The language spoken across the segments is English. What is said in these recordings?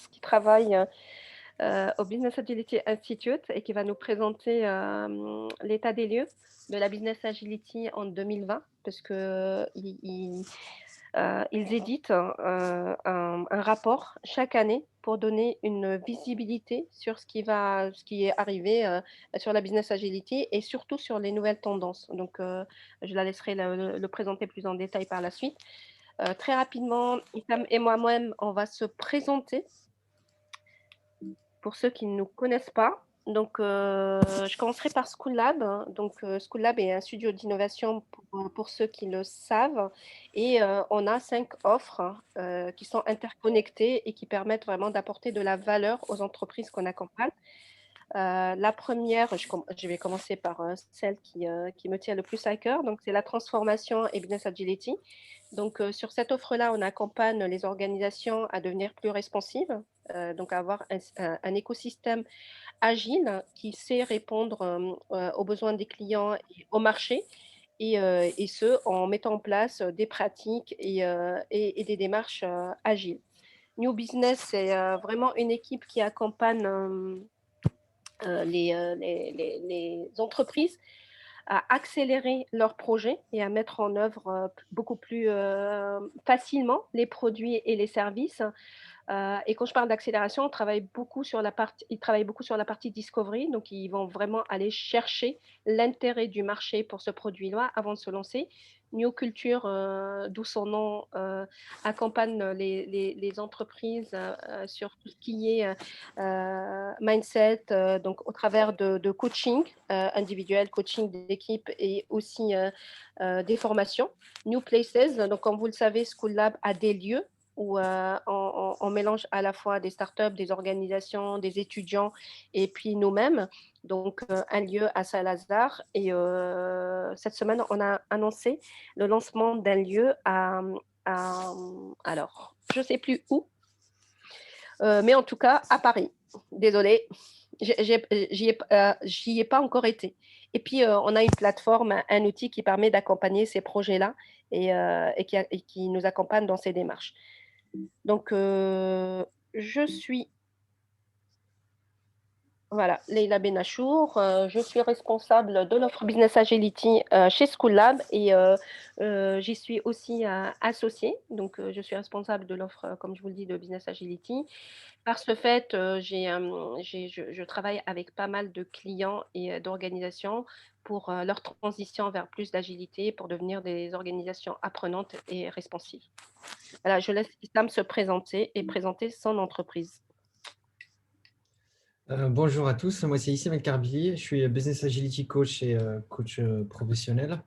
qui travaille au Business Agility Institute et qui va nous présenter l'état des lieux de la Business Agility en 2020, parce que ils éditent un rapport chaque année pour donner une visibilité sur ce qui est arrivé sur la Business Agility et surtout sur les nouvelles tendances. Donc, je la laisserai le présenter plus en détail par la suite. Très rapidement, Issam et moi-même, on va se présenter pour ceux qui ne nous connaissent pas. Donc, je commencerai par School Lab. Donc, School Lab est un studio d'innovation pour ceux qui le savent. Et on a 5 offres qui sont interconnectées et qui permettent vraiment d'apporter de la valeur aux entreprises qu'on accompagne. La première, je vais commencer par celle qui me tient le plus à cœur. Donc, c'est la transformation et business agility. Donc, sur cette offre-là, on accompagne les organisations à devenir plus responsives, donc à avoir un écosystème agile qui sait répondre aux besoins des clients et au marché, et ce, en mettant en place des pratiques et des démarches agiles. New Business, c'est vraiment une équipe qui accompagne les entreprises à accélérer leurs projets et à mettre en œuvre beaucoup plus facilement les produits et les services. Et quand je parle d'accélération, ils travaillent beaucoup sur la partie discovery, donc ils vont vraiment aller chercher l'intérêt du marché pour ce produit-là avant de se lancer. New Culture, d'où son nom, accompagne les entreprises sur tout ce qui est mindset, donc au travers de coaching individuel, coaching d'équipe et aussi des formations. New Places, donc comme vous le savez, School Lab a des lieux où on mélange à la fois des startups, des organisations, des étudiants et puis nous-mêmes. Donc, un lieu à Saint-Lazare. Et cette semaine, on a annoncé le lancement d'un lieu alors, je ne sais plus où, mais en tout cas à Paris. Désolée, j'y ai pas encore été. Et puis, on a une plateforme, un outil qui permet d'accompagner ces projets-là et qui nous accompagne dans ces démarches. Donc, je suis voilà, Leïla Benachour, je suis responsable de l'offre Business Agility chez School Lab et j'y suis aussi associée. Donc, je suis responsable de l'offre, comme je vous le dis, de Business Agility. Par ce fait, je travaille avec pas mal de clients et d'organisations pour leur transition vers plus d'agilité, pour devenir des organisations apprenantes et responsives. Voilà, je laisse Islam se présenter et présenter son entreprise. Bonjour à tous, moi c'est Issam El Karbi, je suis Business Agility Coach et coach professionnel.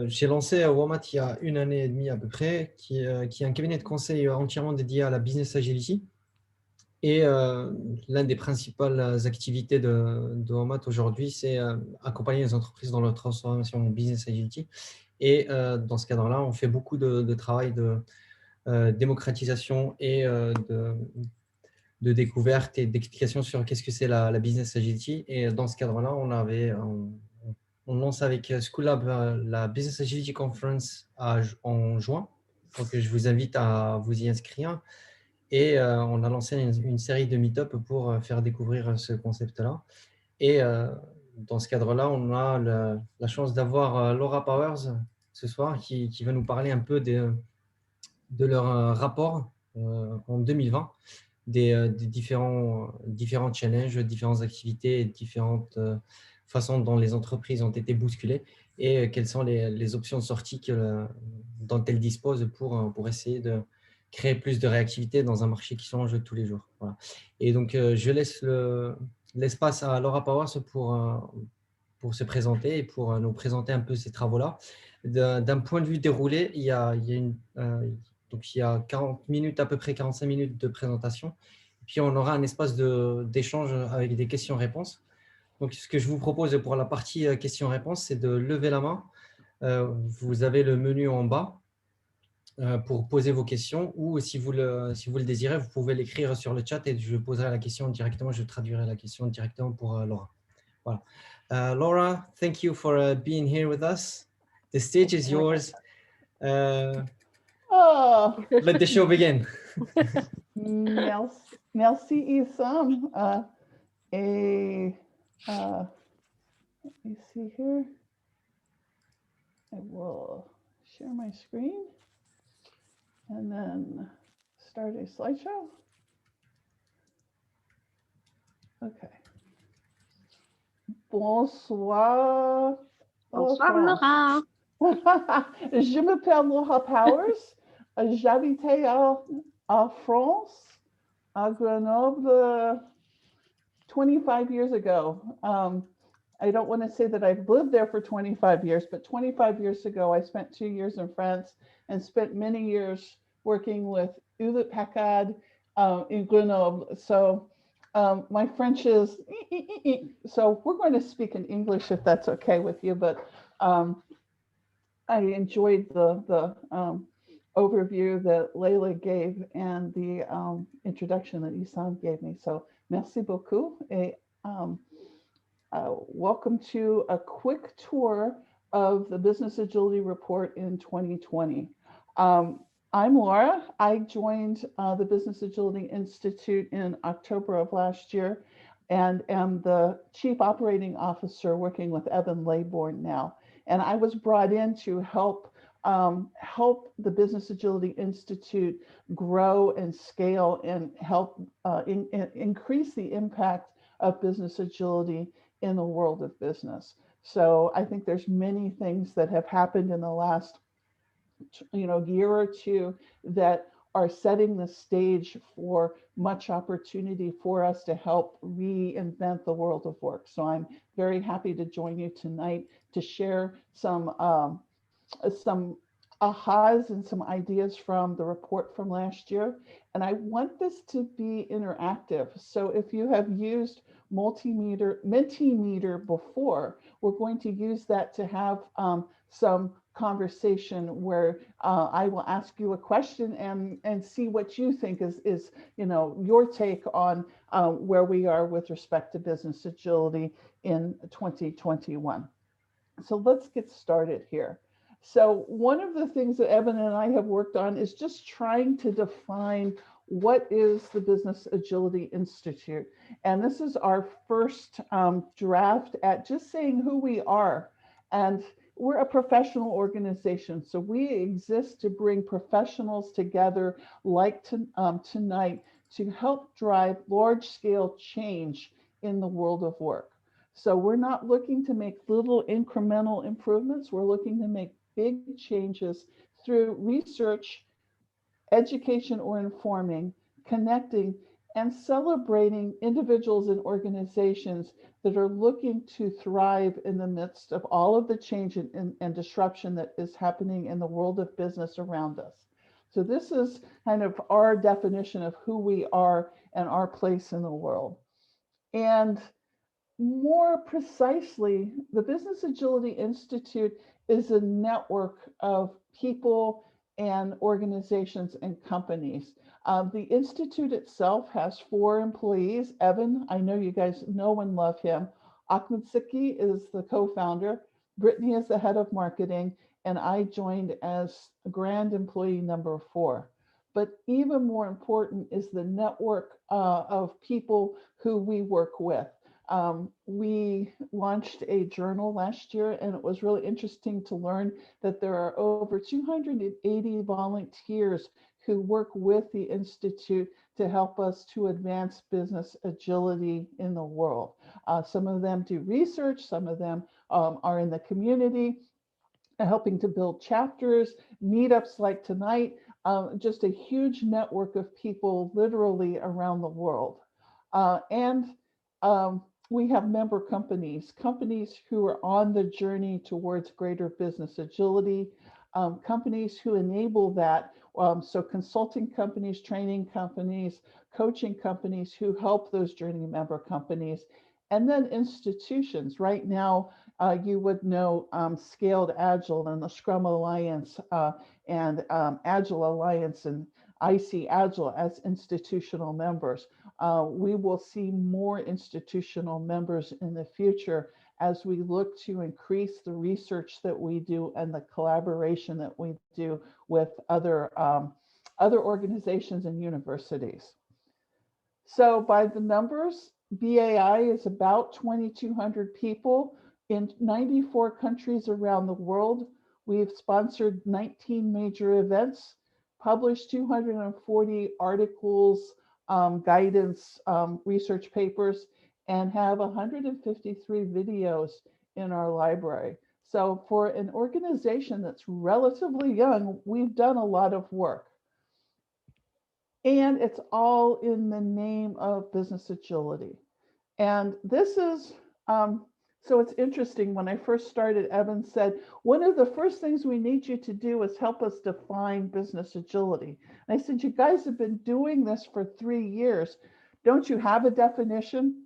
J'ai lancé Wamat il y a 1 année et demie à peu près, qui est un cabinet de conseil entièrement dédié à la Business Agility. Et l'une des principales activités de Wamat aujourd'hui, c'est accompagner les entreprises dans leur transformation en Business Agility. Et dans ce cadre-là, on fait beaucoup de travail de démocratisation et de découverte et d'explication sur qu'est-ce que c'est la Business Agility. Et dans ce cadre-là, on lance avec School Lab la Business Agility Conference en juin. Donc, je vous invite à vous y inscrire. Et on a lancé une série de meet-up pour faire découvrir ce concept-là. Et dans ce cadre-là, on a la chance d'avoir Laura Powers ce soir qui va nous parler un peu de leur rapport en 2020. Des différents challenges, différentes activités et différentes façons dont les entreprises ont été bousculées et quelles sont les options de sortie dont elles disposent pour essayer de créer plus de réactivité dans un marché qui change tous les jours. Voilà. Et donc, je laisse l'espace à Laura Powers pour se présenter et pour nous présenter un peu ces travaux-là. D'un point de vue déroulé, il y a donc, il y a 40 minutes, à peu près 45 minutes de présentation. Puis, on aura un espace d'échange avec des questions-réponses. Donc, ce que je vous propose pour la partie questions-réponses, c'est de lever la main. Vous avez le menu en bas pour poser vos questions ou si vous le désirez, vous pouvez l'écrire sur le chat et je poserai la question directement. Je traduirai la question directement pour Laura. Voilà. Laura, thank you for being here with us. The stage is yours. Oh, Let the show begin. merci Isam. Let me see here. I will share my screen and then start a slideshow. Okay. Bonsoir. Bonsoir Laura. Je m'appelle Laura Powers. J'habitais à France, à Grenoble, 25 years ago. I don't want to say that I've lived there for 25 years, but 25 years ago, I spent 2 years in France and spent many years working with au-delà in Grenoble. So my French is, so we're going to speak in English if that's okay with you, but I enjoyed the overview that Layla gave and the introduction that Isam gave me. So merci beaucoup. Et, welcome to a quick tour of the Business Agility Report in 2020. I'm Laura. I joined the Business Agility Institute in October of last year and am the Chief Operating Officer working with Evan Laybourne now. And I was brought in to help the Business Agility Institute grow and scale and help increase the impact of business agility in the world of business. So I think there's many things that have happened in the last year or two that are setting the stage for much opportunity for us to help reinvent the world of work. So I'm very happy to join you tonight to share some ahas and some ideas from the report from last year. And I want this to be interactive. So if you have used Mentimeter before, we're going to use that to have some conversation where I will ask you a question and see what you think is your take on where we are with respect to business agility in 2021. So let's get started here. So one of the things that Evan and I have worked on is just trying to define what is the Business Agility Institute. And this is our first draft at just saying who we are. And we're a professional organization. So we exist to bring professionals together like tonight to help drive large-scale change in the world of work. So we're not looking to make little incremental improvements. We're looking to make big changes through research, education or informing, connecting, and celebrating individuals and organizations that are looking to thrive in the midst of all of the change and disruption that is happening in the world of business around us. So this is kind of our definition of who we are and our place in the world. And more precisely, the Business Agility Institute is a network of people and organizations and companies. The Institute itself has 4 employees. Evan, I know you guys know and love him. Ahmed Siki is the co-founder. Brittany is the head of marketing. And I joined as grand employee number 4. But even more important is the network of people who we work with. We launched a journal last year, and it was really interesting to learn that there are over 280 volunteers who work with the Institute to help us to advance business agility in the world. Some of them do research, some of them are in the community, helping to build chapters, meetups like tonight, just a huge network of people literally around the world. We have member companies who are on the journey towards greater business agility, companies who enable that. So consulting companies, training companies, coaching companies who help those journey member companies, and then institutions. Right now, you would know Scaled Agile and the Scrum Alliance and Agile Alliance and IC Agile as institutional members. We will see more institutional members in the future as we look to increase the research that we do and the collaboration that we do with other organizations and universities. So by the numbers, BAI is about 2,200 people in 94 countries around the world. We've sponsored 19 major events, published 240 articles, guidance, research papers, and have 153 videos in our library. So for an organization that's relatively young, we've done a lot of work. And it's all in the name of business agility. And this is, so it's interesting. When I first started, Evan said, one of the first things we need you to do is help us define business agility. And I said, you guys have been doing this for 3 years. Don't you have a definition?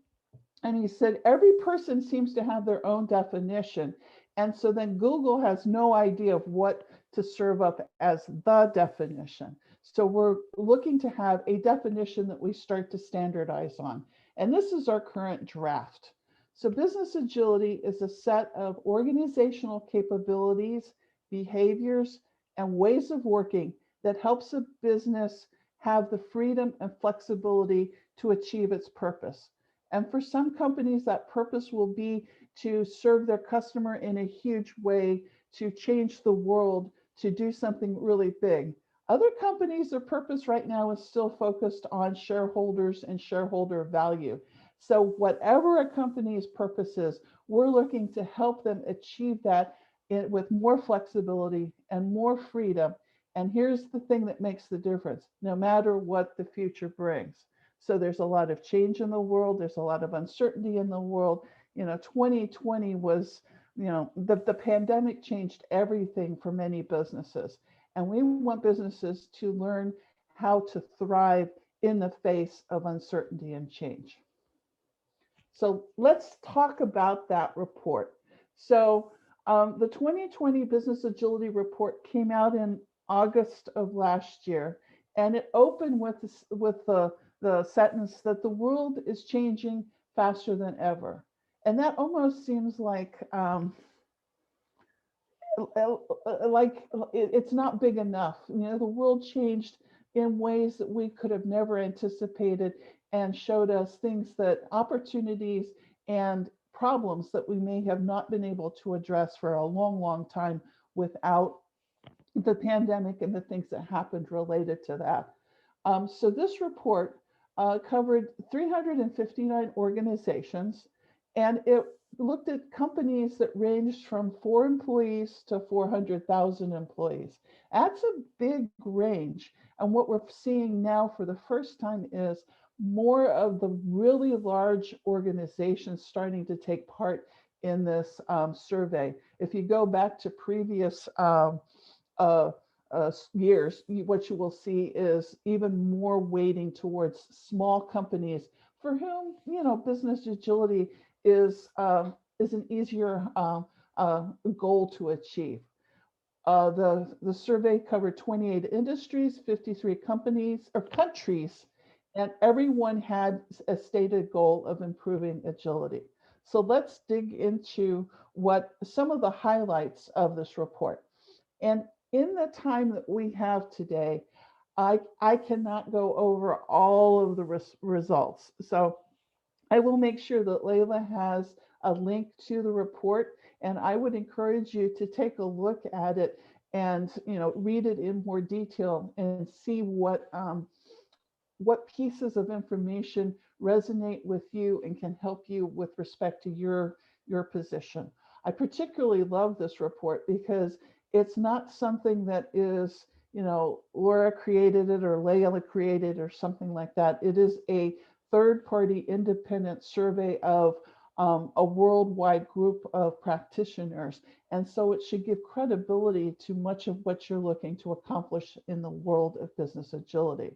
And he said, every person seems to have their own definition. And so then Google has no idea of what to serve up as the definition. So we're looking to have a definition that we start to standardize on. And this is our current draft. So business agility is a set of organizational capabilities, behaviors, and ways of working that helps a business have the freedom and flexibility to achieve its purpose. And for some companies, that purpose will be to serve their customer in a huge way, to change the world, to do something really big. Other companies, their purpose right now is still focused on shareholders and shareholder value. So whatever a company's purpose is, we're looking to help them achieve that with more flexibility and more freedom. And here's the thing that makes the difference, no matter what the future brings. So there's a lot of change in the world. There's a lot of uncertainty in the world. 2020 was, the pandemic changed everything for many businesses. And we want businesses to learn how to thrive in the face of uncertainty and change. So let's talk about that report. So the 2020 Business Agility Report came out in August of last year, and it opened with the sentence that the world is changing faster than ever. And that almost seems like it's not big enough. The world changed in ways that we could have never anticipated, and showed us things that opportunities and problems that we may have not been able to address for a long, long time without the pandemic and the things that happened related to that. So this report covered 359 organizations, and it looked at companies that ranged from 4 employees to 400,000 employees. That's a big range. And what we're seeing now for the first time is more of the really large organizations starting to take part in this survey. If you go back to previous years, what you will see is even more weighting towards small companies for whom, business agility is an easier goal to achieve. The survey covered 28 industries, 53 companies or countries, and everyone had a stated goal of improving agility. So let's dig into what some of the highlights of this report. And in the time that we have today, I cannot go over all of the results. So I will make sure that Layla has a link to the report, and I would encourage you to take a look at it and read it in more detail and see what pieces of information resonate with you and can help you with respect to your position. I particularly love this report because it's not something that is, Laura created it or Layla created or something like that. It is a third-party independent survey of a worldwide group of practitioners. And so it should give credibility to much of what you're looking to accomplish in the world of business agility.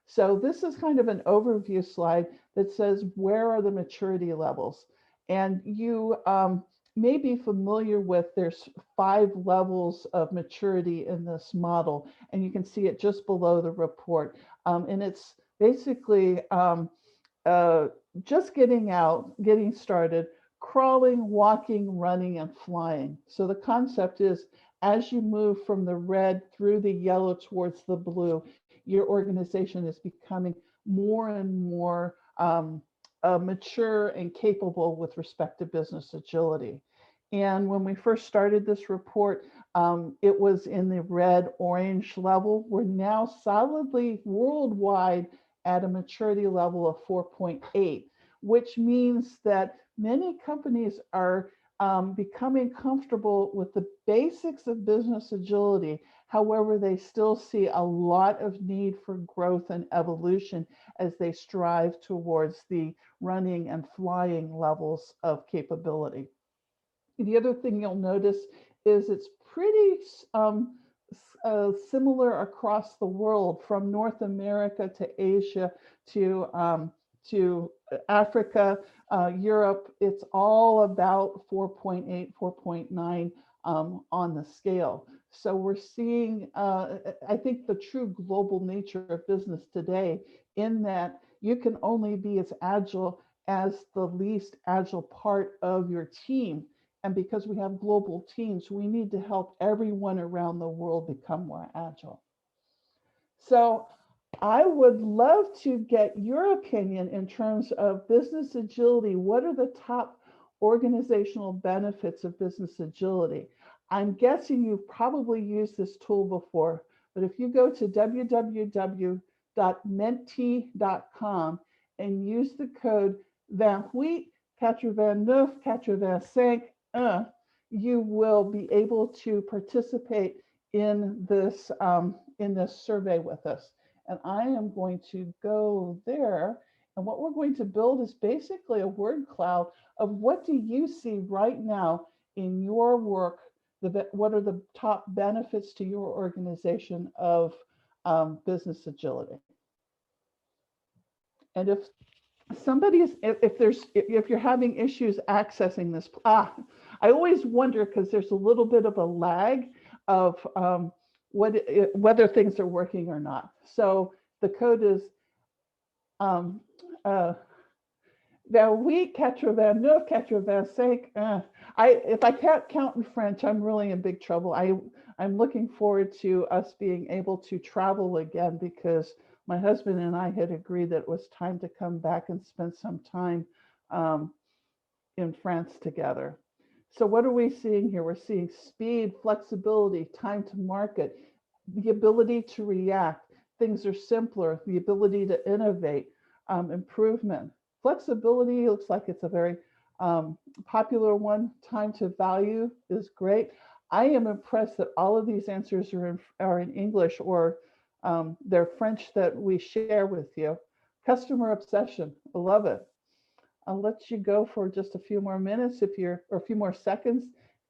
So this is kind of an overview slide that says, where are the maturity levels? And you may be familiar with, there's 5 levels of maturity in this model, and you can see it just below the report. And it's basically just getting started, crawling, walking, running, and flying. So the concept is as you move from the red through the yellow towards the blue, your organization is becoming more and more mature and capable with respect to business agility. And when we first started this report, it was in the red orange level. We're now solidly worldwide at a maturity level of 4.8, which means that many companies are becoming comfortable with the basics of business agility. However, they still see a lot of need for growth and evolution as they strive towards the running and flying levels of capability. The other thing you'll notice is it's pretty similar across the world, from North America to Asia to Africa, Europe. It's all about 4.8, 4.9 on the scale. So we're seeing, I think, the true global nature of business today, in that you can only be as agile as the least agile part of your team. And because we have global teams, we need to help everyone around the world become more agile. So I would love to get your opinion in terms of business agility. What are the top organizational benefits of business agility? I'm guessing you've probably used this tool before, but if you go to www.menti.com and use the code 28 89 85, you will be able to participate in this survey with us. And I am going to go there. And what we're going to build is basically a word cloud of what do you see right now in your work? What are the top benefits to your organization of business agility? And if if you're having issues accessing this, I always wonder, because there's a little bit of a lag of whether things are working or not. So the code is 28 89 85. If I can't count in French, I'm really in big trouble. I'm looking forward to us being able to travel again, because my husband and I had agreed that it was time to come back and spend some time in France together. So what are we seeing here? We're seeing speed, flexibility, time to market, the ability to react. Things are simpler, the ability to innovate, improvement. Flexibility looks like it's a very popular one. Time to value is great. I am impressed that all of these answers are in English, or they're French that we share with you. Customer obsession, I love it. I'll let you go for just a few more minutes or a few more seconds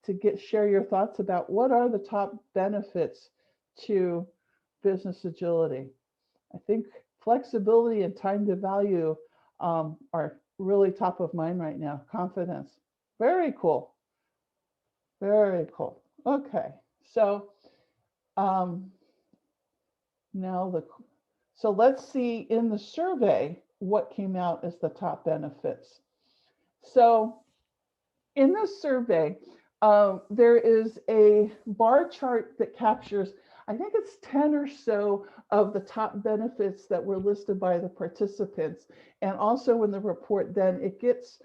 to share your thoughts about what are the top benefits to business agility. I think flexibility and time to value are really top of mind right now. Confidence. Very cool. Very cool. Okay. So so let's see in the survey what came out as the top benefits. So in this survey, there is a bar chart that captures, I think it's 10 or so of the top benefits that were listed by the participants. And also in the report, then it gets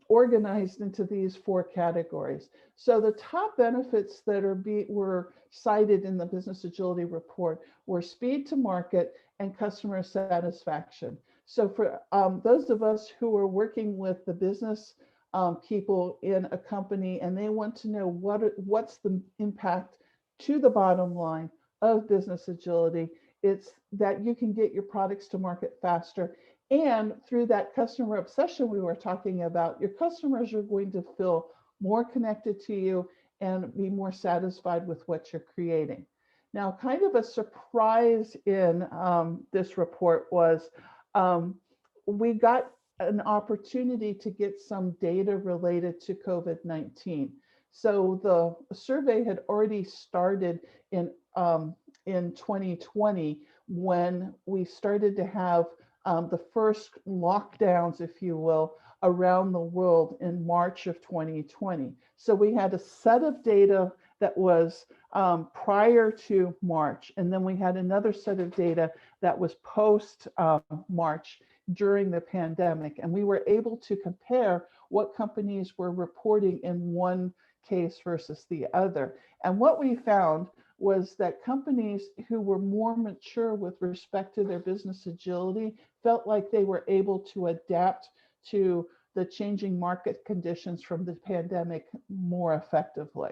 organized into these 4 categories. So the top benefits that were cited in the business agility report were speed to market and customer satisfaction. So for those of us who are working with the business people in a company, and they want to know what's the impact to the bottom line of business agility, it's that you can get your products to market faster. And through that customer obsession we were talking about, your customers are going to feel more connected to you and be more satisfied with what you're creating. Now, kind of a surprise in this report was we got an opportunity to get some data related to COVID-19. So the survey had already started in 2020, when we started to have the first lockdowns, if you will, around the world in March of 2020. So we had a set of data that was prior to March, and then we had another set of data that was post March during the pandemic. And we were able to compare what companies were reporting in one case versus the other. And what we found was that companies who were more mature with respect to their business agility felt like they were able to adapt to the changing market conditions from the pandemic more effectively.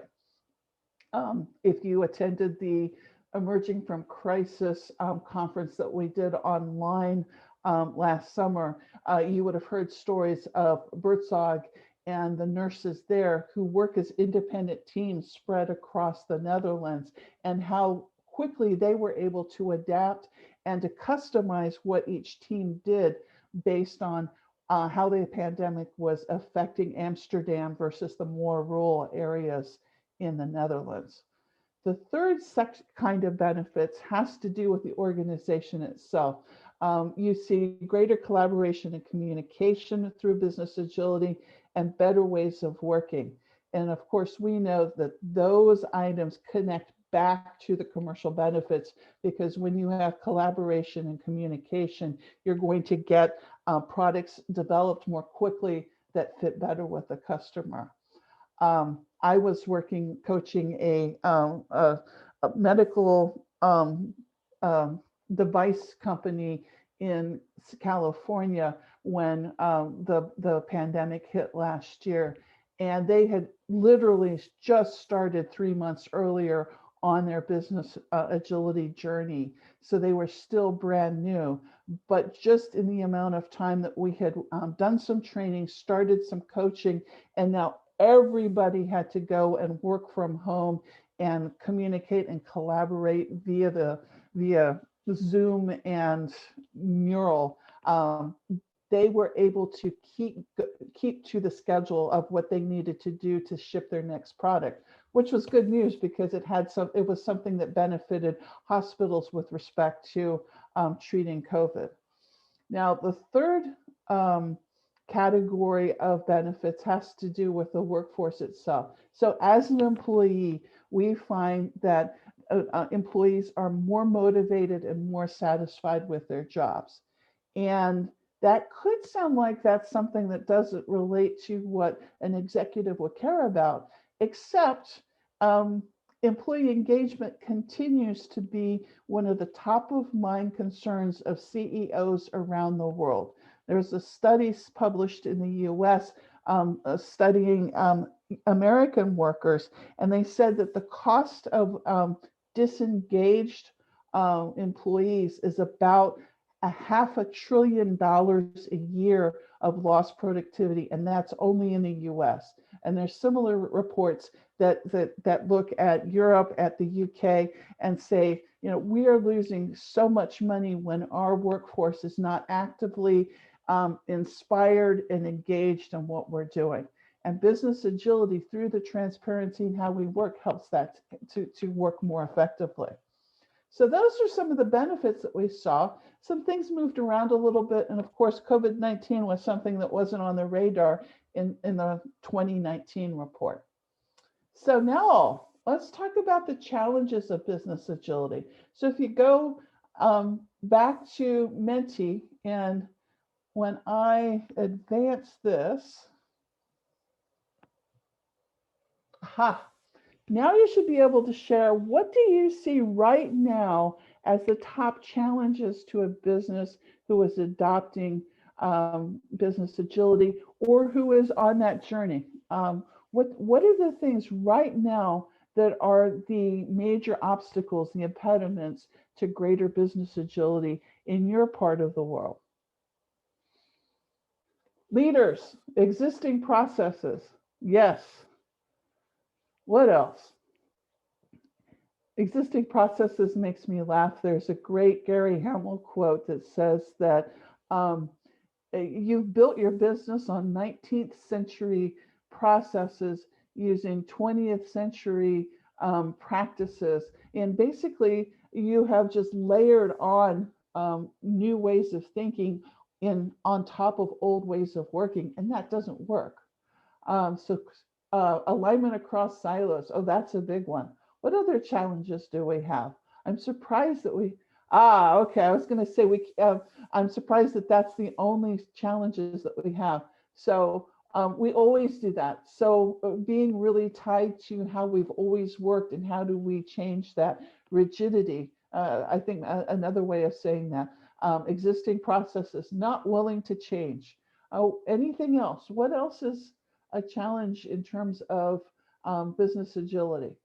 If you attended the Emerging from Crisis conference that we did online last summer, you would have heard stories of Buurtzorg and the nurses there who work as independent teams spread across the Netherlands, and how quickly they were able to adapt and to customize what each team did based on how the pandemic was affecting Amsterdam versus the more rural areas in the Netherlands. The third kind of benefits has to do with the organization itself. You see greater collaboration and communication through business agility and better ways of working. And of course, we know that those items connect back to the commercial benefits, because when you have collaboration and communication, you're going to get products developed more quickly that fit better with the customer. I was coaching a medical device company in California when the pandemic hit last year. And they had literally just started 3 months earlier on their business agility journey. So they were still brand new, but just in the amount of time that we had done some training, started some coaching, and now everybody had to go and work from home and communicate and collaborate via Zoom and Mural. They were able to keep to the schedule of what they needed to do to ship their next product, which was good news because it was something that benefited hospitals with respect to treating COVID. Now, the third category of benefits has to do with the workforce itself. So as an employee, we find that employees are more motivated and more satisfied with their jobs. And that could sound like that's something that doesn't relate to what an executive would care about, except employee engagement continues to be one of the top of mind concerns of CEOs around the world. There's a study published in the US studying American workers, and they said that the cost of disengaged employees is about $500 billion a year of lost productivity, and that's only in the US. And there's similar reports that look at Europe, at the UK, and say, we are losing so much money when our workforce is not actively inspired and engaged in what we're doing. And business agility, through the transparency in how we work, helps that to work more effectively. So those are some of the benefits that we saw. Some things moved around a little bit. And of course, COVID-19 was something that wasn't on the radar in the 2019 report. So now let's talk about the challenges of business agility. So if you go back to Menti, and when I advance this, now you should be able to share, what do you see right now as the top challenges to a business who is adopting business agility or who is on that journey? What are the things right now that are the major obstacles, the impediments to greater business agility in your part of the world? Leaders, existing processes. Yes. What else? Existing processes makes me laugh. There's a great Gary Hamel quote that says that you've built your business on 19th century processes using 20th century practices. And basically, you have just layered on new ways of thinking on top of old ways of working, and that doesn't work. Alignment across silos. Oh, that's a big one. What other challenges do we have? I'm surprised that okay, I was going to say I'm surprised that that's the only challenges that we have. So we always do that. So being really tied to how we've always worked and how do we change that rigidity. I think another way of saying that, existing processes, not willing to change. Oh, anything else? What else is a challenge in terms of business agility?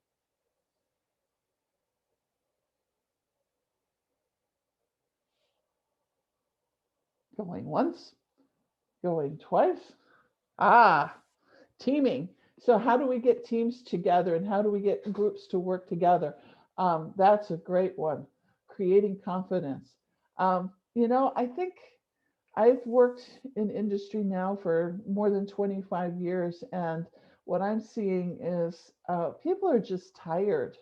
Going once, going twice. Teaming. So how do we get teams together and how do we get groups to work together? That's a great one. Creating confidence. I think I've worked in industry now for more than 25 years, and what I'm seeing is people are just tired,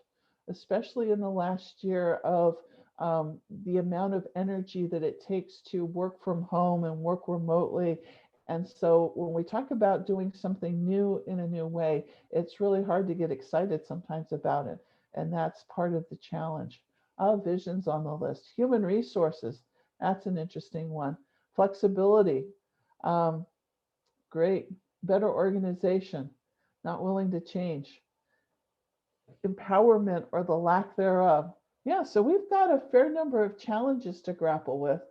especially in the last year, of the amount of energy that it takes to work from home and work remotely. And so when we talk about doing something new in a new way, it's really hard to get excited sometimes about it. And that's part of the challenge. Visions on the list. Human resources, that's an interesting one. Flexibility, great. Better organization, not willing to change. Empowerment or the lack thereof. Yeah, so we've got a fair number of challenges to grapple with.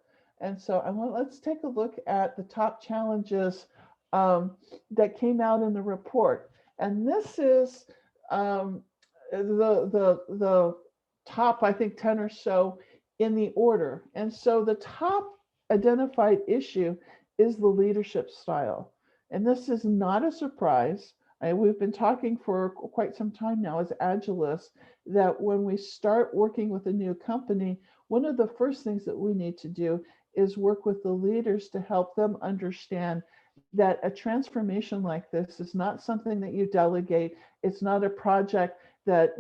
And so let's take a look at the top challenges that came out in the report. And this is the top, I think, 10 or so in the order. And so the top identified issue is the leadership style. And this is not a surprise. We've been talking for quite some time now as Agilists that when we start working with a new company, one of the first things that we need to do is work with the leaders to help them understand that a transformation like this is not something that you delegate. It's not a project that,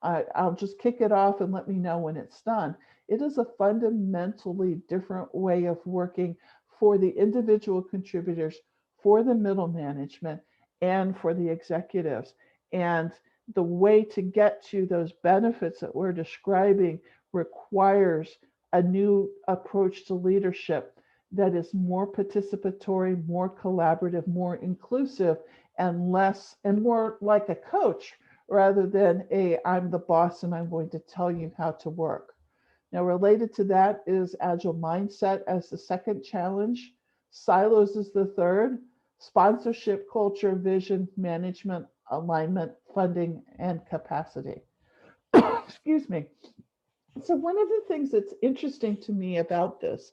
I'll just kick it off and let me know when it's done. It is a fundamentally different way of working for the individual contributors, for the middle management, and for the executives. And the way to get to those benefits that we're describing requires a new approach to leadership that is more participatory, more collaborative, more inclusive, and more like a coach rather than I'm the boss and I'm going to tell you how to work. Now, related to that is agile mindset as the second challenge. Silos is the third. Sponsorship, culture, vision, management, alignment, funding, and capacity. Excuse me. So one of the things that's interesting to me about this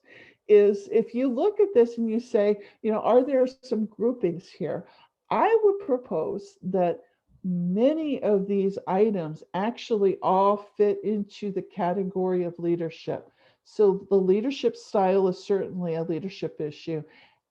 is if you look at this and you say, are there some groupings here? I would propose that many of these items actually all fit into the category of leadership. So the leadership style is certainly a leadership issue.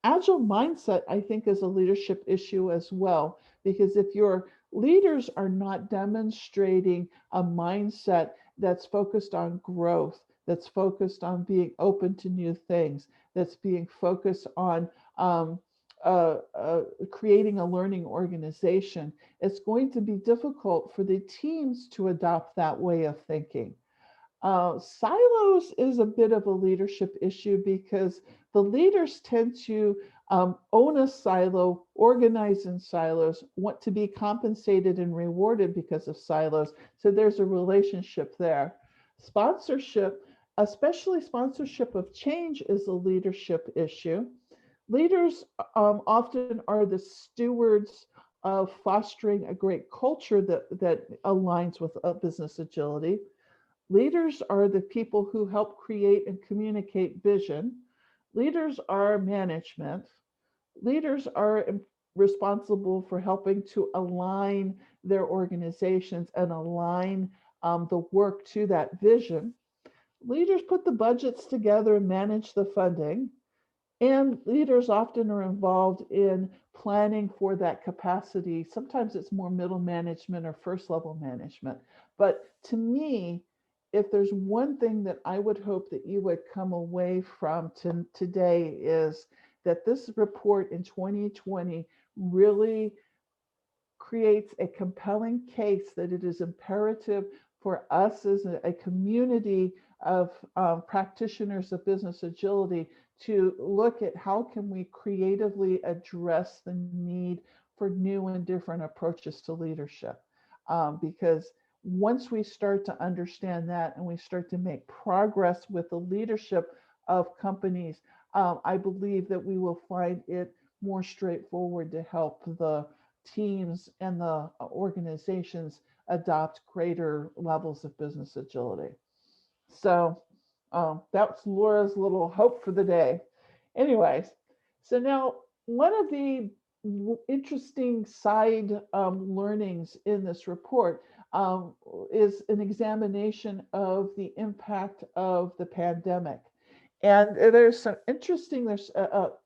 Agile mindset, I think, is a leadership issue as well, because if your leaders are not demonstrating a mindset that's focused on growth, that's focused on being open to new things, that's being focused on creating a learning organization, it's going to be difficult for the teams to adopt that way of thinking. Silos is a bit of a leadership issue because the leaders tend to own a silo, organize in silos, want to be compensated and rewarded because of silos. So there's a relationship there. Sponsorship, especially sponsorship of change, is a leadership issue. Leaders often are the stewards of fostering a great culture that aligns with business agility. Leaders are the people who help create and communicate vision. Leaders are management. Leaders are responsible for helping to align their organizations and align the work to that vision. Leaders put the budgets together and manage the funding. And leaders often are involved in planning for that capacity. Sometimes it's more middle management or first level management. But to me, if there's one thing that I would hope that you would come away from today is that this report in 2020 really creates a compelling case that it is imperative for us as a community of practitioners of business agility to look at how can we creatively address the need for new and different approaches to leadership. Because once we start to understand that and we start to make progress with the leadership of companies, I believe that we will find it more straightforward to help the teams and the organizations adopt greater levels of business agility. So that's Laura's little hope for the day. Anyways, so now one of the interesting side learnings in this report is an examination of the impact of the pandemic. And there's some interesting,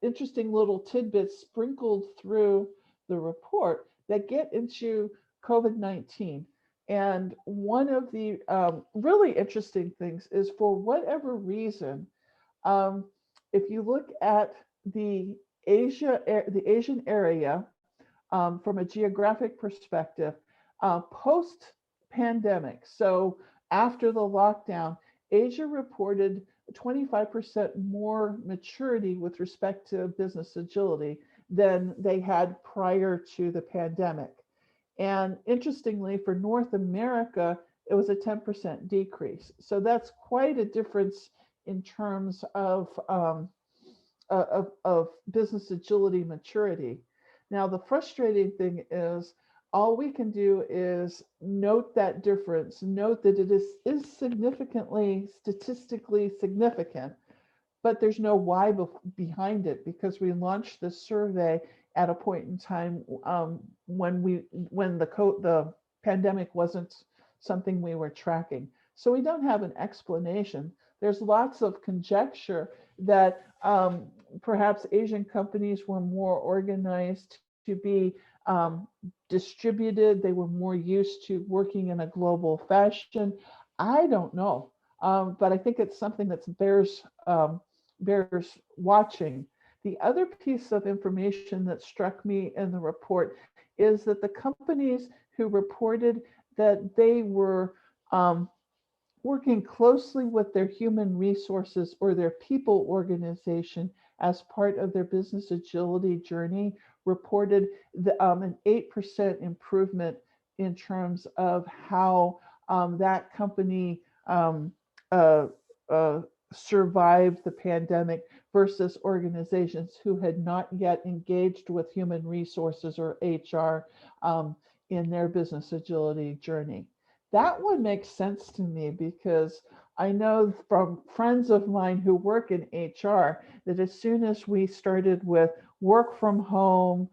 interesting little tidbits sprinkled through the report that get into COVID-19. And one of the really interesting things is, for whatever reason, if you look at the Asian area from a geographic perspective, post-pandemic, so after the lockdown, Asia reported 25% more maturity with respect to business agility than they had prior to the pandemic. And interestingly, for North America, it was a 10% decrease. So that's quite a difference in terms of business agility maturity. Now, the frustrating thing is, all we can do is note that difference, note that it is significantly, statistically significant, but there's no why behind it, because we launched this survey at a point in time when the pandemic wasn't something we were tracking. So we don't have an explanation. There's lots of conjecture that perhaps Asian companies were more organized to be distributed. They were more used to working in a global fashion. I don't know, but I think it's something that bears watching. The other piece of information that struck me in the report is that the companies who reported that they were working closely with their human resources or their people organization as part of their business agility journey reported an 8% improvement in terms of how that company survived the pandemic versus organizations who had not yet engaged with human resources or HR in their business agility journey. That one makes sense to me, because I know from friends of mine who work in HR that as soon as we started with work from home,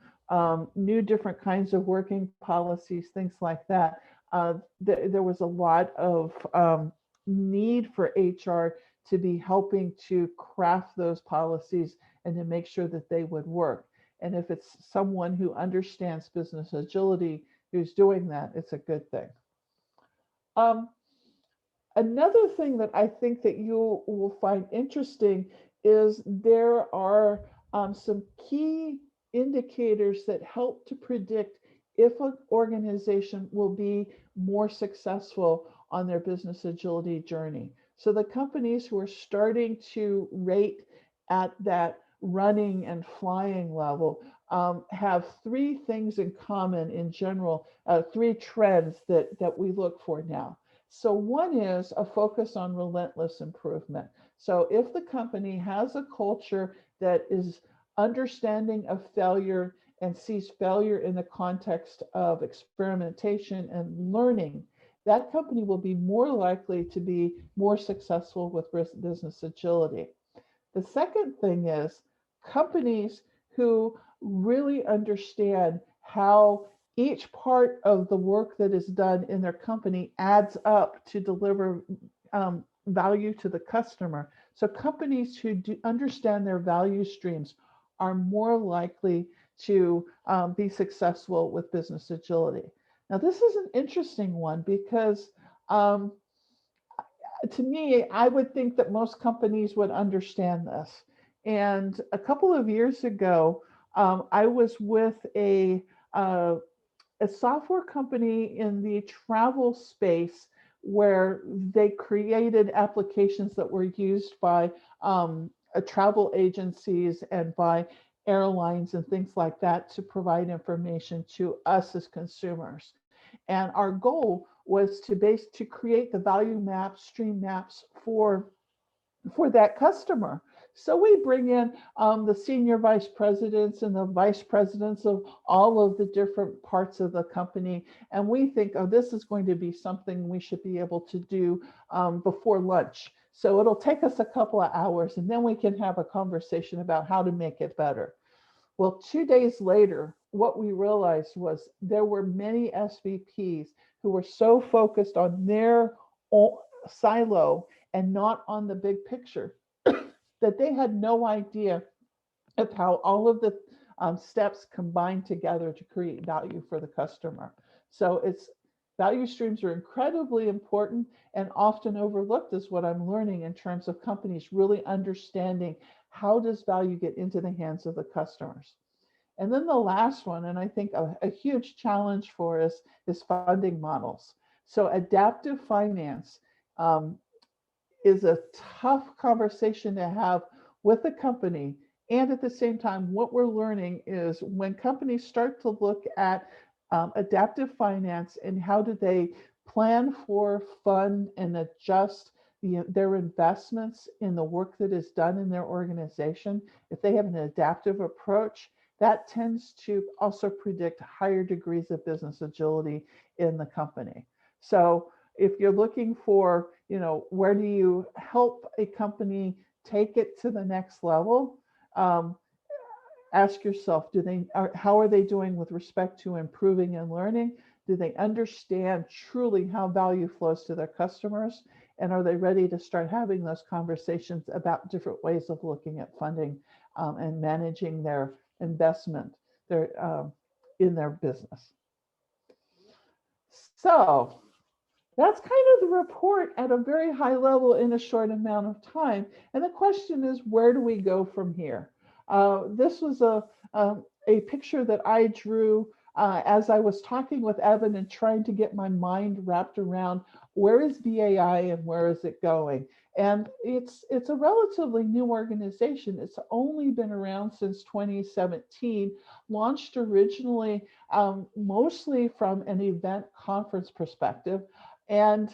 new different kinds of working policies, things like that, there was a lot of need for HR to be helping to craft those policies and to make sure that they would work. And if it's someone who understands business agility who's doing that, it's a good thing. Another thing that I think that you will find interesting is there are some key indicators that help to predict if an organization will be more successful on their business agility journey. So the companies who are starting to rate at that running and flying level have three things in common in general, three trends that we look for now. So one is a focus on relentless improvement. So if the company has a culture that is understanding of failure and sees failure in the context of experimentation and learning, that company will be more likely to be more successful with business agility. The second thing is companies who really understand how each part of the work that is done in their company adds up to deliver value to the customer. So companies who do understand their value streams are more likely to be successful with business agility. Now, this is an interesting one because to me, I would think that most companies would understand this. And a couple of years ago, I was with a software company in the travel space where they created applications that were used by travel agencies and by airlines and things like that to provide information to us as consumers. And our goal was to create the value maps, stream maps for that customer. So we bring in the senior vice presidents and the vice presidents of all of the different parts of the company. And we think, oh, this is going to be something we should be able to do before lunch. So it'll take us a couple of hours and then we can have a conversation about how to make it better. Well, 2 days later, what we realized was there were many SVPs who were so focused on their own silo and not on the big picture that they had no idea of how all of the steps combine together to create value for the customer. So value streams are incredibly important and often overlooked, is what I'm learning in terms of companies really understanding how does value get into the hands of the customers. And then the last one, and I think a huge challenge for us, is funding models. So adaptive finance is a tough conversation to have with the company. And at the same time, what we're learning is when companies start to look at adaptive finance and how do they plan for, fund, and adjust their investments in the work that is done in their organization, if they have an adaptive approach, that tends to also predict higher degrees of business agility in the company. So if you're looking for, where do you help a company take it to the next level? Ask yourself, how are they doing with respect to improving and learning? Do they understand truly how value flows to their customers? And are they ready to start having those conversations about different ways of looking at funding and managing their investment in their business? So that's kind of the report at a very high level in a short amount of time. And the question is, where do we go from here? This was a picture that I drew as I was talking with Evan and trying to get my mind wrapped around where is BAI and where is it going? And it's a relatively new organization. It's only been around since 2017, launched originally mostly from an event conference perspective. And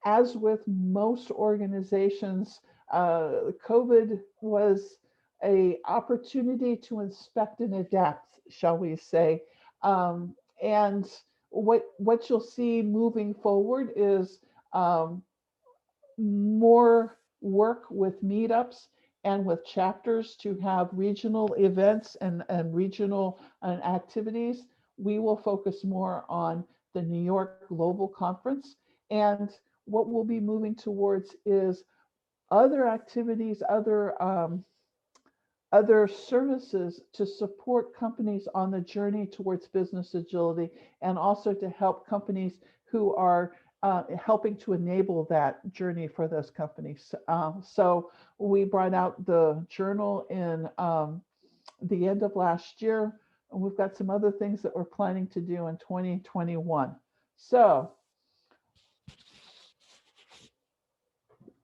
as with most organizations, COVID was an opportunity to inspect and adapt, shall we say. And what you'll see moving forward is more work with meetups and with chapters to have regional events and regional activities. We will focus more on the New York Global Conference. And what we'll be moving towards is other activities, other services to support companies on the journey towards business agility, and also to help companies who are helping to enable that journey for those companies. So we brought out the journal in the end of last year. And we've got some other things that we're planning to do in 2021. So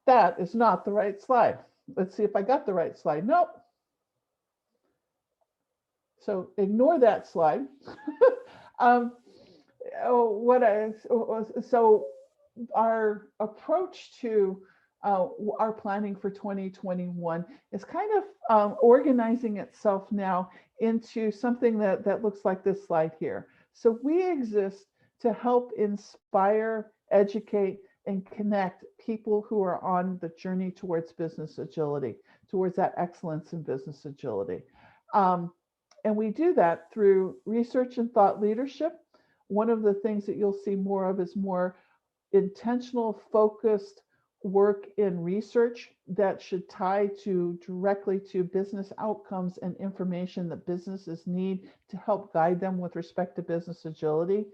that is not the right slide. Let's see if I got the right slide. Nope. So ignore that slide. So our approach to our planning for 2021 is kind of organizing itself now into something that looks like this slide here. So we exist to help inspire, educate, and connect people who are on the journey towards business agility, towards that excellence in business agility. And we do that through research and thought leadership. One of the things that you'll see more of is more intentional, focused work in research that should tie directly to business outcomes and information that businesses need to help guide them with respect to business agility.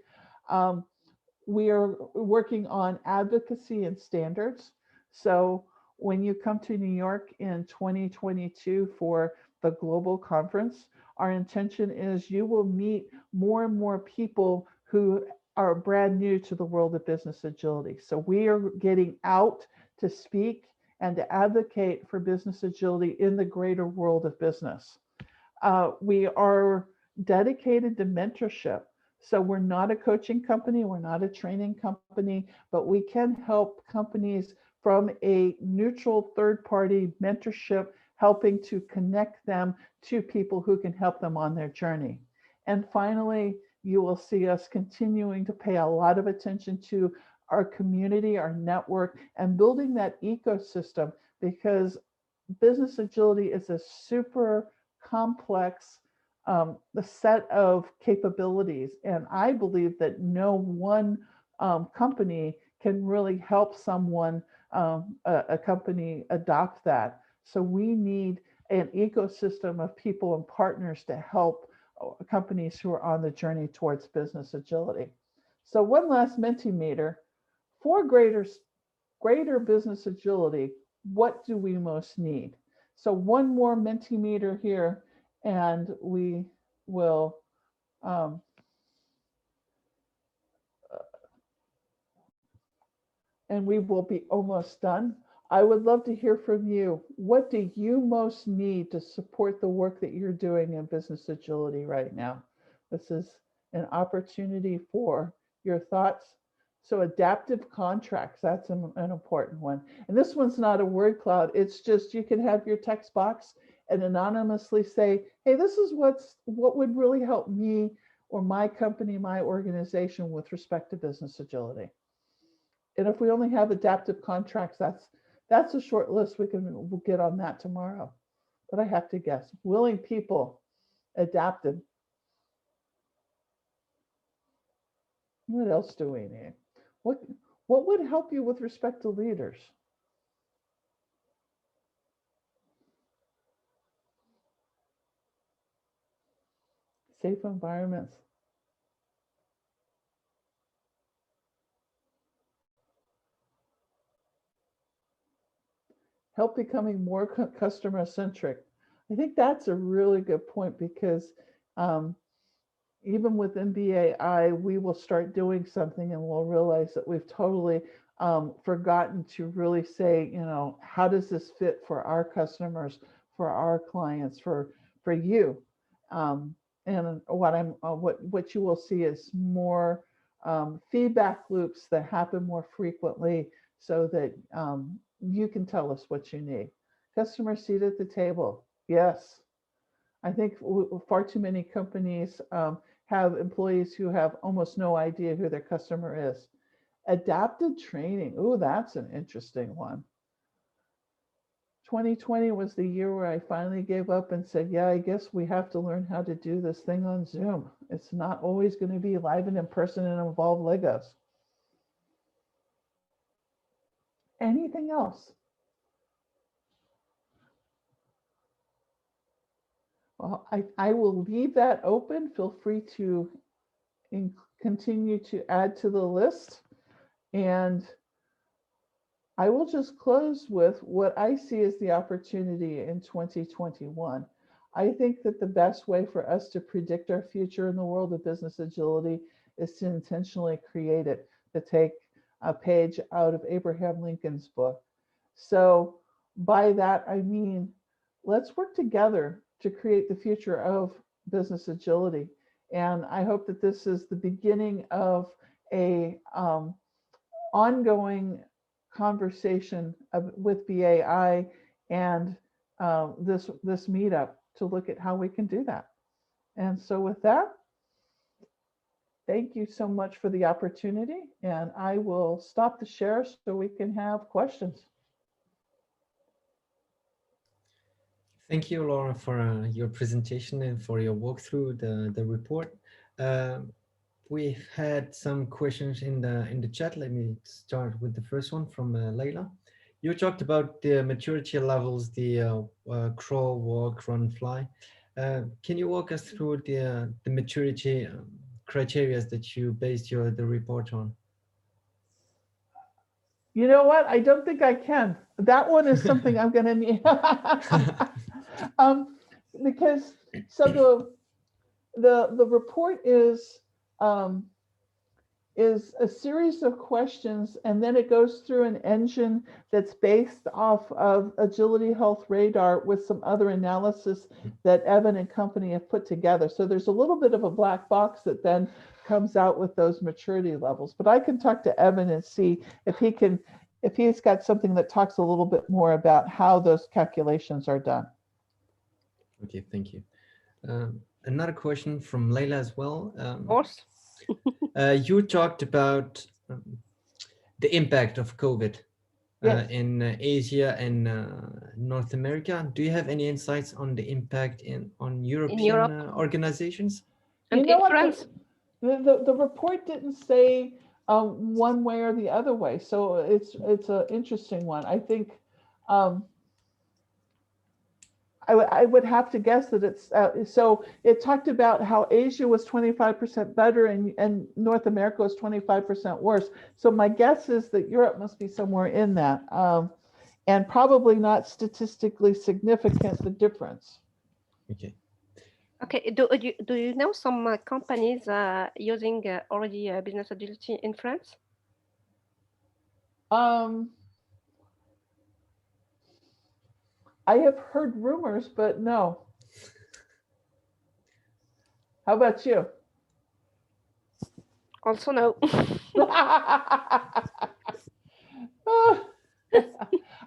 We are working on advocacy and standards. So when you come to New York in 2022 for the global conference, our intention is you will meet more and more people who are brand new to the world of business agility. So we are getting out to speak and to advocate for business agility in the greater world of business. We are dedicated to mentorship. So we're not a coaching company, we're not a training company, but we can help companies from a neutral third-party mentorship, helping to connect them to people who can help them on their journey. And finally, you will see us continuing to pay a lot of attention to our community, our network, and building that ecosystem, because business agility is a super complex the set of capabilities. And I believe that no one company can really help someone, a company adopt that. So we need an ecosystem of people and partners to help companies who are on the journey towards business agility. So one last Mentimeter. For greater business agility, what do we most need? So one more Mentimeter here, and we will be almost done. I would love to hear from you. What do you most need to support the work that you're doing in business agility right now? This is an opportunity for your thoughts. So adaptive contracts, that's an important one. And this one's not a word cloud. It's just you can have your text box and anonymously say, hey, this is what would really help me or my company, my organization with respect to business agility. And if we only have adaptive contracts, that's a short list. We'll get on that tomorrow. But I have to guess, willing people, adapted. What else do we need? What would help you with respect to leaders? Safe environments. Help becoming more customer centric. I think that's a really good point, because even with MBAI, we will start doing something and we'll realize that we've totally forgotten to really say, how does this fit for our customers, for our clients, for you? And what you will see is more feedback loops that happen more frequently, so that you can tell us what you need. Customer seat at the table. Yes. I think far too many companies have employees who have almost no idea who their customer is. Adapted training. Oh, that's an interesting one. 2020 was the year where I finally gave up and said, yeah, I guess we have to learn how to do this thing on Zoom. It's not always going to be live and in person and involve Legos. Anything else? Well, I will leave that open. Feel free to continue to add to the list. And I will just close with what I see as the opportunity in 2021. I think that the best way for us to predict our future in the world of business agility is to intentionally create it, to take a page out of Abraham Lincoln's book. So by that, I mean, let's work together to create the future of business agility. And I hope that this is the beginning of a ongoing conversation with BAI and this meetup to look at how we can do that. And so with that, thank you so much for the opportunity, and I will stop the share so we can have questions. Thank you, Laura, for your presentation and for your walk through the report. We've had some questions in the chat. Let me start with the first one from Layla. You talked about the maturity levels, the crawl, walk, run, fly. Can you walk us through the maturity criteria that you based the report on? You know what? I don't think I can. That one is something I'm going to need. Because so the report is a series of questions, and then it goes through an engine that's based off of Agility Health Radar with some other analysis that Evan and company have put together. So there's a little bit of a black box that then comes out with those maturity levels. But I can talk to Evan and see if he's got something that talks a little bit more about how those calculations are done. Okay, thank you. Another question from Leila as well. Of course. You talked about the impact of COVID Yes. in Asia and North America. Do you have any insights on the impact on European Europe. organizations? And You know in what? France. The report didn't say one way or the other way, so it's an interesting one. I think I would have to guess that it's so it talked about how Asia was 25% better and North America was 25% worse. So my guess is that Europe must be somewhere in that, and probably not statistically significant, the difference. Okay. Okay. Do you know some companies using already business agility in France? I have heard rumors, but no. How about you? Also no.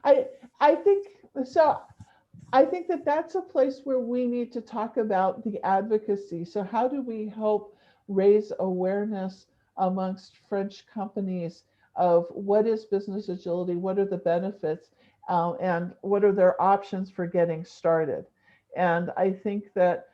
I think so. I think that that's a place where we need to talk about the advocacy. So how do we help raise awareness amongst French companies of what is business agility, what are the benefits, and what are their options for getting started? And I think that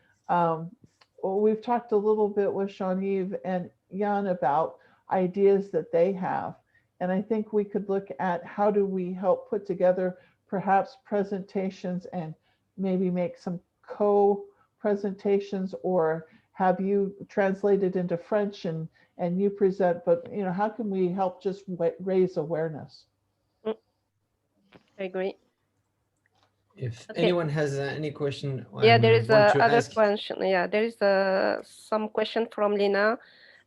we've talked a little bit with Jean-Yves and Jan about ideas that they have. And I think we could look at how do we help put together perhaps presentations and maybe make some co-presentations, or have you translated into French and you present, but how can we help just raise awareness? I agree. If anyone has any question, yeah, there is other ask. question. Yeah, there is some question from Lena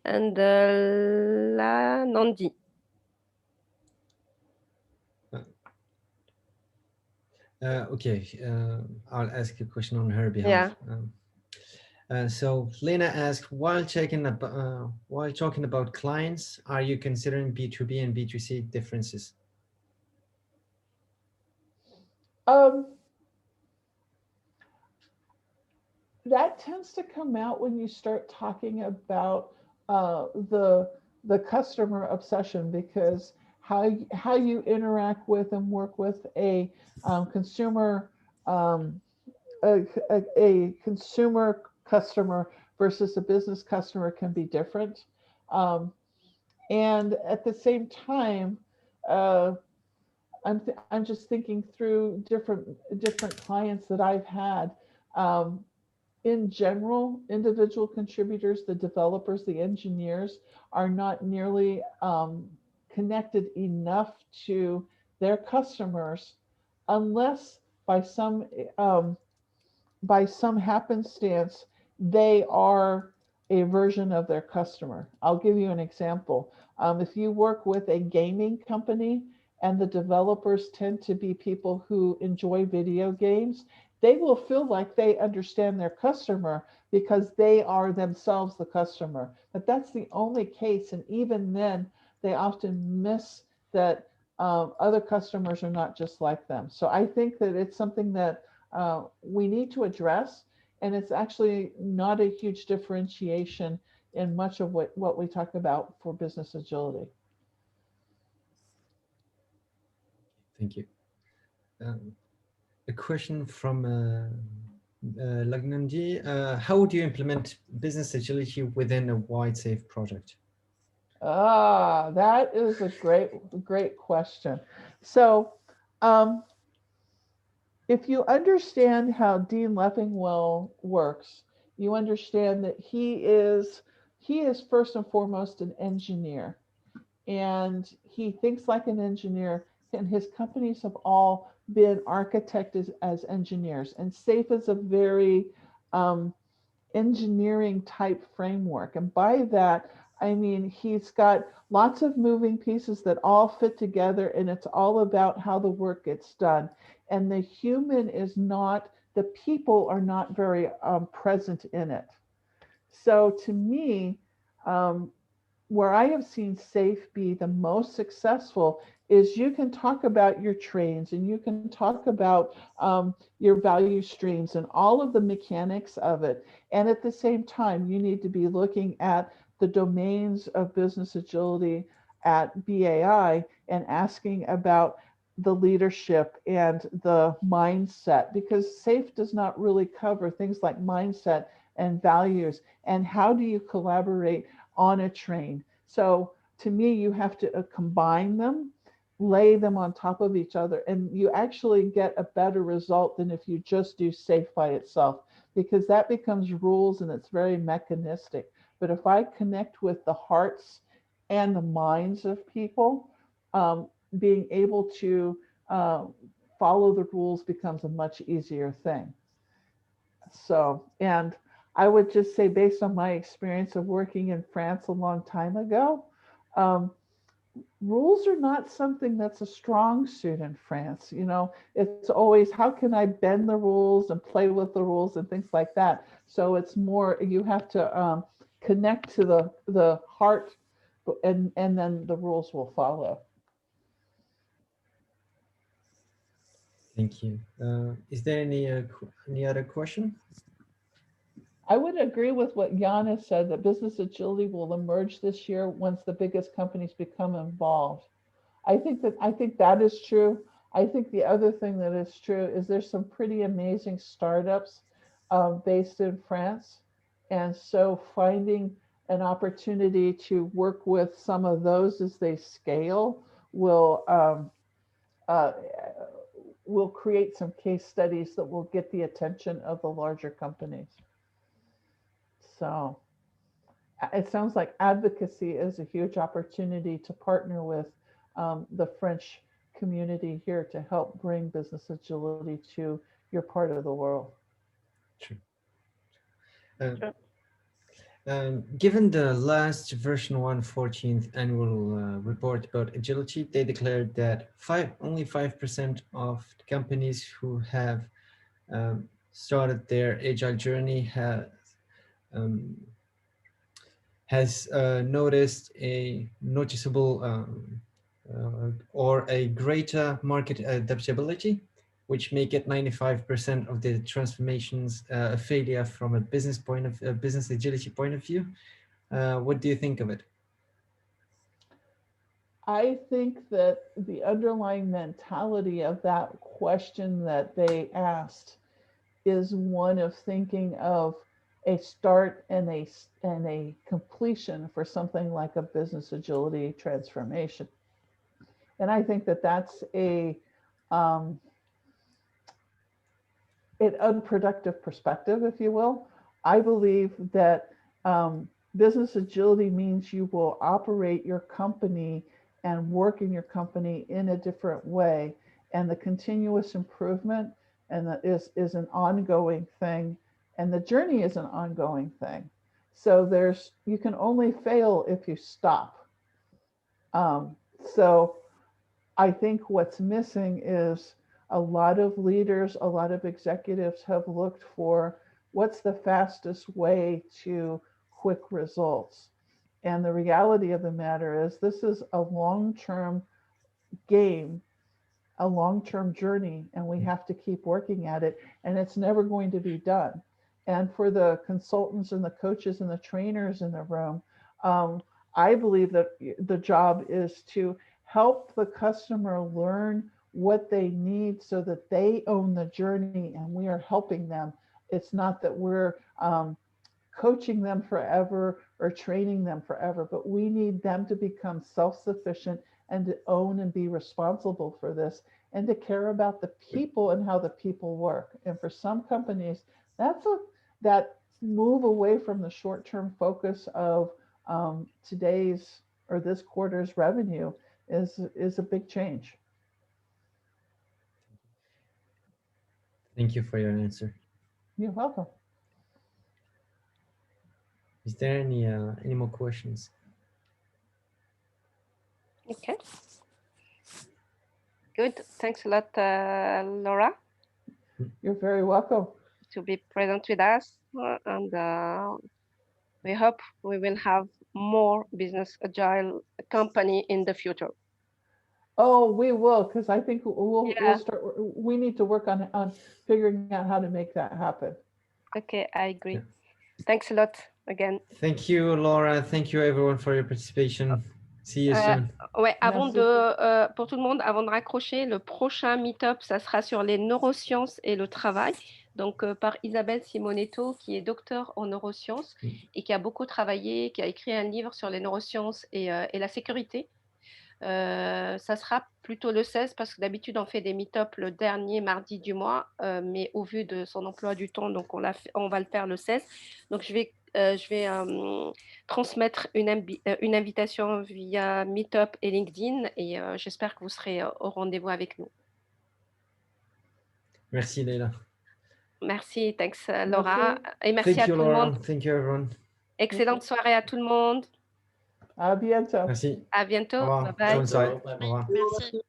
and La Nandi. Okay, I'll ask a question on her behalf. Yeah. So Lena asked, while talking about clients, are you considering B2B and B2C differences? That tends to come out when you start talking about the customer obsession, because how you interact with and work with a consumer a consumer customer versus a business customer can be different, and at the same time, I'm just thinking through different clients that I've had. In general, individual contributors, the developers, the engineers, are not nearly connected enough to their customers unless by some happenstance they are a version of their customer. I'll give you an example. If you work with a gaming company and the developers tend to be people who enjoy video games, they will feel like they understand their customer because they are themselves the customer. But that's the only case. And even then, they often miss that other customers are not just like them. So I think that it's something that we need to address. And it's actually not a huge differentiation in much of what we talk about for business agility. Thank you. A question from Lagnandi. How would you implement business agility within a wide safe project? That is a great question. So if you understand how Dean Leffingwell works, you understand that he is first and foremost an engineer. and he thinks like an engineer, and his companies have all been architected as engineers. And SAFE is a very engineering type framework. And by that, I mean, he's got lots of moving pieces that all fit together, and it's all about how the work gets done. And the human is not, the people are not very present in it. So to me, um, where I have seen SAFE be the most successful is you can talk about your trains and you can talk about your value streams and all of the mechanics of it. And at the same time, you need to be looking at the domains of business agility at BAI and asking about the leadership and the mindset, because SAFE does not really cover things like mindset and values and how do you collaborate on a train. So to me, you have to combine them, lay them on top of each other, and you actually get a better result than if you just do SAFE by itself, because that becomes rules and it's very mechanistic. But if I connect with the hearts and the minds of people, being able to follow the rules becomes a much easier thing. So, and I would just say, based on my experience of working in France a long time ago, um, rules are not something that's a strong suit in France. You know, it's always how can I bend the rules and play with the rules and things like that. So it's more you have to connect to the heart, and then the rules will follow. Thank you. Is there any other question? I would agree with what Jan has said, that business agility will emerge this year once the biggest companies become involved. I think that is true. I think the other thing that is true is there's some pretty amazing startups based in France. And so finding an opportunity to work with some of those as they scale uh, will create some case studies that will get the attention of the larger companies. So it sounds like advocacy is a huge opportunity to partner with the French community here to help bring business agility to your part of the world. True. Sure. Given the last version 114th annual report about agility, they declared that only 5% of the companies who have started their agile journey um, has noticed a noticeable or a greater market adaptability, which make it 95% of the transformations a failure from a business agility point of view. What do you think of it? I think that the underlying mentality of that question that they asked is one of thinking of a start and a completion for something like a business agility transformation. And I think that that's um, an unproductive perspective, if you will. I believe that business agility means you will operate your company and work in your company in a different way. And the continuous improvement and is an ongoing thing. And the journey is an ongoing thing. So you can only fail if you stop. So I think what's missing is a lot of leaders, a lot of executives have looked for what's the fastest way to quick results. And the reality of the matter is, this is a long term game, a long term journey, and we have to keep working at it, and it's never going to be done. And for the consultants and the coaches and the trainers in the room, I believe that the job is to help the customer learn what they need so that they own the journey and we are helping them. It's not that we're coaching them forever or training them forever, but we need them to become self-sufficient and to own and be responsible for this and to care about the people and how the people work. And for some companies, that move away from the short-term focus of today's or this quarter's revenue is a big change. Thank you for your answer. You're welcome. Is there any more questions? Okay. Good. Thanks a lot, Laura, You're very welcome. to be present with us. And we hope we will have more business agile company in the future. Oh, we will, because I think we'll Yeah. start. We need to work on figuring out how to make that happen. Okay, I agree. Yeah. Thanks a lot again. Thank you, Laura. Thank you, everyone, for your participation. See you soon. Ouais, avant Merci. pour tout le monde, avant de raccrocher, le prochain meet-up, ça sera sur les neurosciences et le travail. Donc, par Isabelle Simonetto, qui est docteur en neurosciences et qui a beaucoup travaillé, qui a écrit un livre sur les neurosciences et la sécurité. Ça sera plutôt le 16 parce que d'habitude, on fait des meet-up le dernier mardi du mois, mais au vu de son emploi du temps, donc on va le faire le 16. Donc, je vais transmettre une invitation via Meetup et LinkedIn et j'espère que vous serez au rendez-vous avec nous. Merci, Leila. Merci, thanks Laura. Merci. Et merci Thank à you, tout le Laura. monde. Thank you, everyone. Excellente soirée à tout le monde. À bientôt. Merci. À bientôt. Au revoir. Bye bye. Bonne soirée. Au revoir. Merci.